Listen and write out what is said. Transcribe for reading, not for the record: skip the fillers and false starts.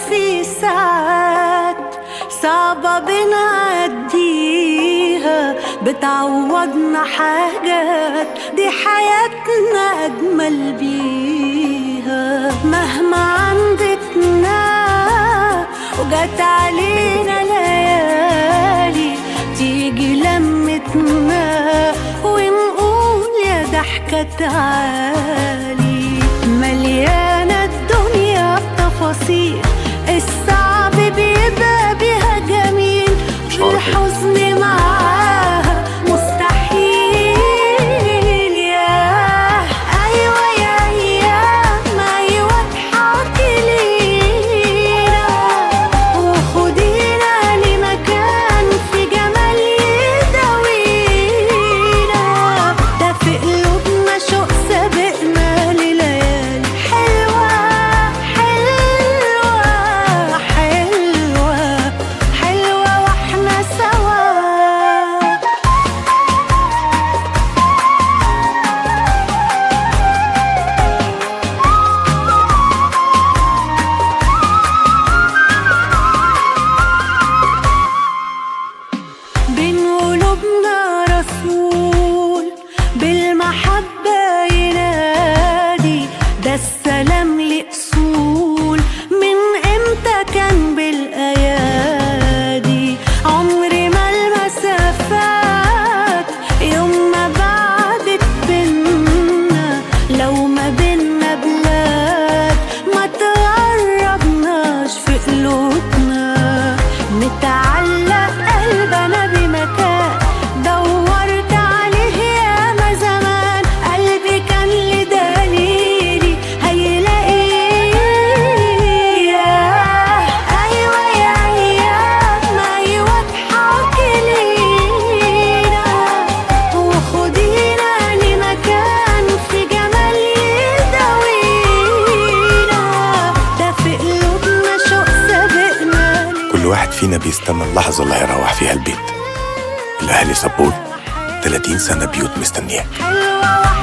وفي ساعات صعبة بنعديها بتعوضنا حاجات دي حياتنا أجمل بيها. مهما عندتنا وجات علينا ليالي تيجي لمتنا ونقول يا ضحكة تعالي. مليانة الدنيا بتفاصيل الصعب بيبقى بيها جميل والحزن معاها مستحيل. ياه أيوة يا أيام أيوة اضحكي لينا وخدينا لمكان في جمال يداوينا. ده في قلوبنا شوق سابقنا لليالي حلوة حلوة حلوة حلوة واحنا سوا. بين قلوبنا رسول بالمحبة ينادي. ده السلام لأصول من امتى كان بالأيادي. عمري ما المسافات يوم ما بعدت بينا. لو ما بينا بلاد ما تقربناش في قلوبنا. متعلق قلبنا بمكان دورت عليه ياما زمان. قلبي كان لدليلي هيلاقيه. ياه أيوة يا أيام أيوة اضحكي لينا وخدينا لمكان في جمال يداوينا. ده في قلوبنا شوق سابقنا. كل واحد فينا بيستنى اللحظة اللي هيروح فيها البيت. الأهلي سبورت 30 سنة بيوت مستنياك. حلوة